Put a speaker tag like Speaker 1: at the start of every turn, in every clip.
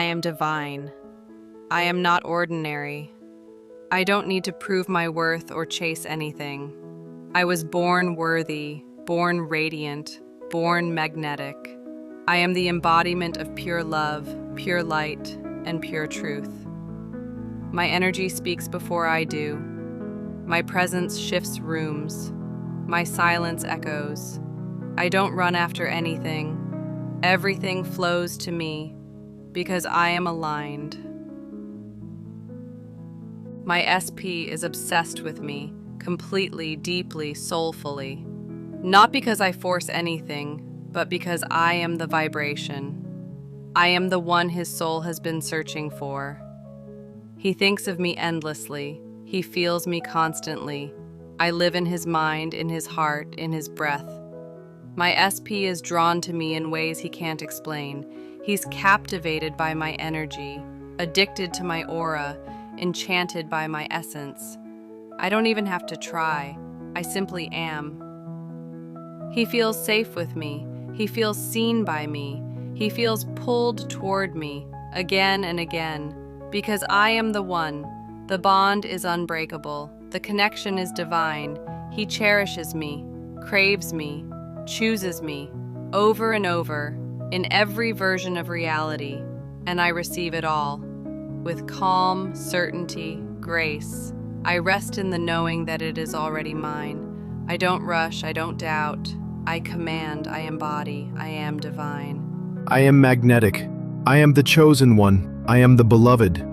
Speaker 1: am divine. I am not ordinary. I don't need to prove my worth or chase anything. I was born worthy, born radiant, born magnetic. I am the embodiment of pure love, pure light, and pure truth. My energy speaks before I do. My presence shifts rooms. My silence echoes. I don't run after anything. Everything flows to me because I am aligned. My SP is obsessed with me, completely, deeply, soulfully. Not because I force anything, but because I am the vibration. I am the one his soul has been searching for. He thinks of me endlessly. He feels me constantly. I live in his mind, in his heart, in his breath. My SP is drawn to me in ways he can't explain. He's captivated by my energy, addicted to my aura, enchanted by my essence. I don't even have to try. I simply am. He feels safe with me. He feels seen by me. He feels pulled toward me again and again because I am the one. The bond is unbreakable. The connection is divine. He cherishes me, craves me, chooses me over and over in every version of reality, and I receive it all. With calm, certainty, grace, I rest in the knowing that it is already mine. I don't rush, I don't doubt. I command, I embody, I am divine.
Speaker 2: I am magnetic. I am the chosen one. I am the beloved.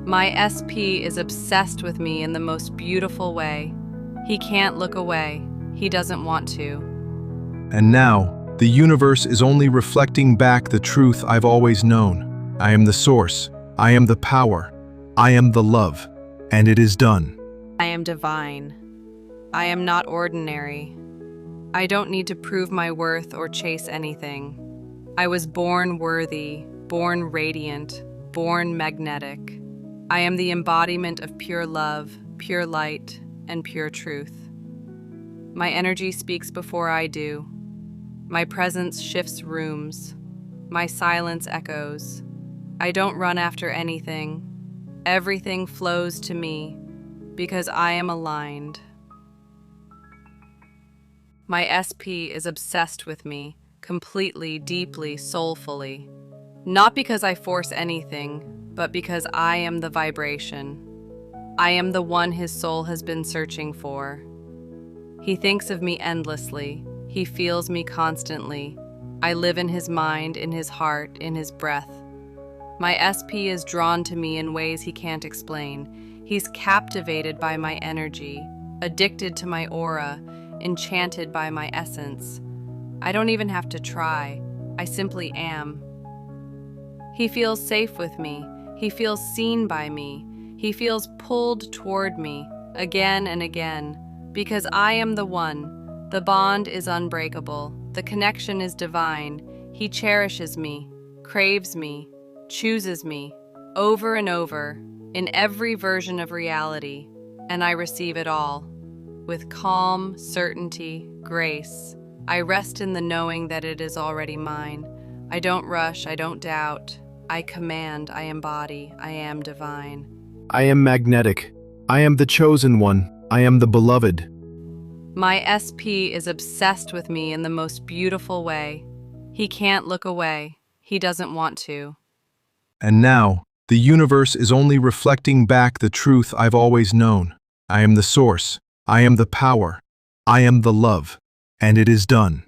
Speaker 1: My SP is obsessed with me in the most beautiful way. He can't look away. He doesn't want to.
Speaker 2: And now, the universe is only reflecting back the truth I've always known. I am the source. I am the power. I am the love. And it is done.
Speaker 1: I am divine. I am not ordinary. I don't need to prove my worth or chase anything. I was born worthy, born radiant, born magnetic. I am the embodiment of pure love, pure light, and pure truth. My energy speaks before I do. My presence shifts rooms. My silence echoes. I don't run after anything. Everything flows to me because I am aligned. My SP is obsessed with me, completely, deeply, soulfully. Not because I force anything, but because I am the vibration. I am the one his soul has been searching for. He thinks of me endlessly. He feels me constantly. I live in his mind, in his heart, in his breath. My SP is drawn to me in ways he can't explain. He's captivated by my energy, addicted to my aura, enchanted by my essence. I don't even have to try. I simply am. He feels safe with me. He feels seen by me. He feels pulled toward me again and again because I am the one. The bond is unbreakable. The connection is divine. He cherishes me, craves me, chooses me over and over in every version of reality, and I receive it all. With calm, certainty, grace, I rest in the knowing that it is already mine. I don't rush, I don't doubt. I command, I embody, I am divine.
Speaker 2: I am magnetic. I am the chosen one. I am the beloved.
Speaker 1: My SP is obsessed with me in the most beautiful way. He can't look away. He doesn't want to.
Speaker 2: And now, the universe is only reflecting back the truth I've always known. I am the source. I am the power. I am the love. And it is done.